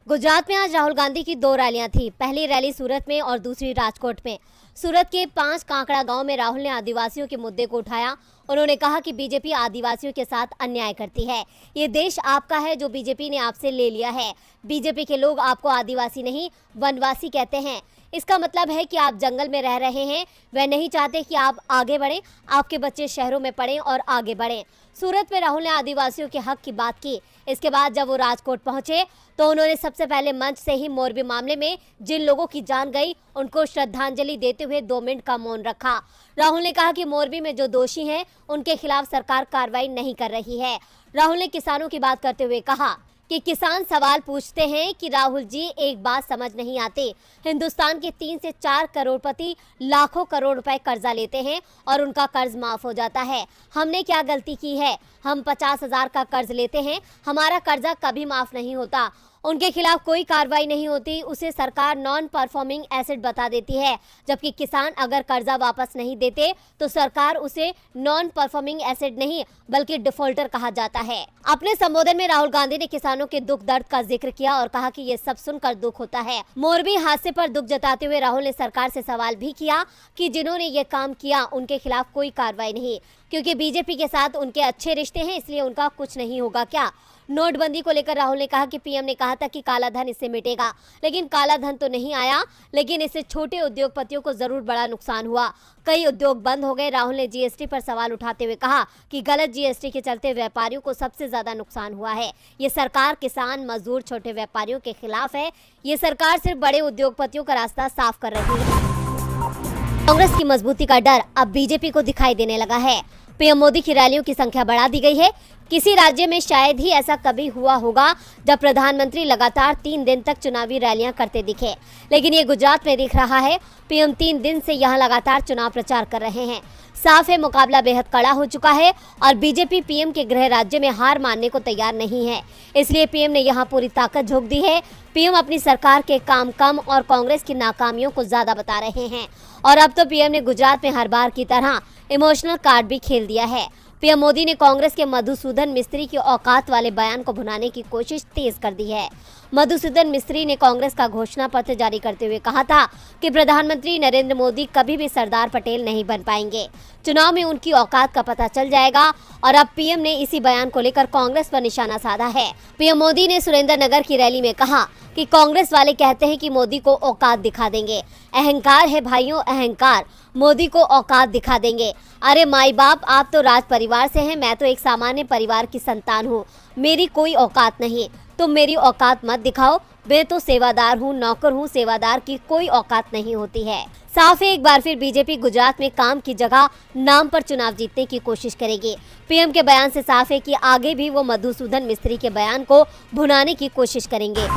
गुजरात में आज राहुल गांधी की दो रैलियां थी। पहली रैली सूरत में और दूसरी राजकोट में। सूरत के 5 कांकड़ा गांव में राहुल ने आदिवासियों के मुद्दे को उठाया। उन्होंने कहा कि बीजेपी आदिवासियों के साथ अन्याय करती है। ये देश आपका है जो बीजेपी ने आपसे ले लिया है। बीजेपी के लोग आपको आदिवासी नहीं वनवासी कहते हैं। इसका मतलब है कि आप जंगल में रह रहे हैं। वे नहीं चाहते कि आप आगे बढ़ें, आपके बच्चे शहरों में पढ़ें और आगे बढ़ें। सूरत में राहुल ने आदिवासियों के हक की बात की। इसके बाद जब वो राजकोट पहुंचे तो उन्होंने सबसे पहले मंच से ही मोरबी मामले में जिन लोगों की जान गई उनको श्रद्धांजलि देते हुए 2 मिनट का मौन रखा। राहुल ने कहा कि मोरबी में जो दोषी हैं उनके खिलाफ सरकार कार्रवाई नहीं कर रही है। राहुल ने किसानों की बात करते हुए कहा कि किसान सवाल पूछते हैं कि राहुल जी एक बात समझ नहीं आती। हिंदुस्तान के 3 से 4 करोड़पति लाखों करोड़ रुपए कर्जा लेते हैं और उनका कर्ज माफ हो जाता है। हमने क्या गलती की है? हम 50,000 का कर्ज लेते हैं, हमारा कर्जा कभी माफ नहीं होता। उनके खिलाफ कोई कार्रवाई नहीं होती, उसे सरकार नॉन परफॉर्मिंग एसेट बता देती है। जबकि किसान अगर कर्जा वापस नहीं देते तो सरकार उसे नॉन परफॉर्मिंग एसेट नहीं बल्कि डिफॉल्टर कहा जाता है। अपने संबोधन में राहुल गांधी ने किसानों के दुख दर्द का जिक्र किया और कहा कि ये सब सुनकर दुख होता है। मोरबी हादसे पर दुख जताते हुए राहुल ने सरकार से सवाल भी किया कि जिन्होंने ये काम किया उनके खिलाफ कोई कार्रवाई नहीं, क्योंकि बीजेपी के साथ उनके अच्छे रिश्ते हैं, इसलिए उनका कुछ नहीं होगा क्या? नोटबंदी को लेकर राहुल ने कहा कि पीएम ने कहा था कि काला धन इससे मिटेगा, लेकिन काला धन तो नहीं आया, लेकिन इससे छोटे उद्योगपतियों को जरूर बड़ा नुकसान हुआ। कई उद्योग बंद हो गए। राहुल ने जीएसटी पर सवाल उठाते हुए कहा कि गलत जीएसटी के चलते व्यापारियों को सबसे ज्यादा नुकसान हुआ है। ये सरकार किसान, मजदूर, छोटे व्यापारियों के खिलाफ है। ये सरकार सिर्फ बड़े उद्योगपतियों का रास्ता साफ कर रही है। कांग्रेस की मजबूती का डर अब बीजेपी को दिखाई देने लगा है। पीएम मोदी की रैलियों की संख्या बढ़ा दी गई है। किसी राज्य में शायद ही ऐसा कभी हुआ होगा जब प्रधानमंत्री लगातार 3 दिन तक चुनावी रैलियां करते दिखे, लेकिन ये गुजरात में दिख रहा है। पीएम 3 दिन से यहां लगातार चुनाव प्रचार कर रहे हैं। साफ है, मुकाबला बेहद कड़ा हो चुका है और बीजेपी पीएम के गृह राज्य में हार मानने को तैयार नहीं है। इसलिए पीएम ने यहां पूरी ताकत झोंक दी है। पीएम अपनी सरकार के काम कम और कांग्रेस की नाकामियों को ज्यादा बता रहे हैं। और अब तो पीएम ने गुजरात में हर बार की तरह इमोशनल कार्ड भी खेल दिया है। पीएम मोदी ने कांग्रेस के मधुसूदन मिस्त्री की औकात वाले बयान को भुनाने की कोशिश तेज कर दी है। मधुसूदन मिस्त्री ने कांग्रेस का घोषणा पत्र जारी करते हुए कहा था कि प्रधानमंत्री नरेंद्र मोदी कभी भी सरदार पटेल नहीं बन पाएंगे। चुनाव में उनकी औकात का पता चल जाएगा और अब पीएम ने इसी बयान को लेकर कांग्रेस पर निशाना साधा है। पीएम मोदी ने सुरेंद्रनगर की रैली में कहा कि कांग्रेस वाले कहते हैं कि मोदी को औकात दिखा देंगे। अहंकार है भाइयों, अहंकार। मोदी को औकात दिखा देंगे। अरे माई बाप, आप तो राज परिवार से हैं, मैं तो एक सामान्य परिवार की संतान हूँ। मेरी कोई औकात नहीं, तुम मेरी औकात मत दिखाओ। मैं तो सेवादार हूँ, नौकर हूँ। सेवादार की कोई औकात नहीं होती है। साफ है, एक बार फिर बीजेपी गुजरात में काम की जगह नाम पर चुनाव जीतने की कोशिश करेगी। पीएम के बयान से साफ है कि आगे भी वो मधुसूदन मिस्त्री के बयान को भुनाने की कोशिश करेंगे।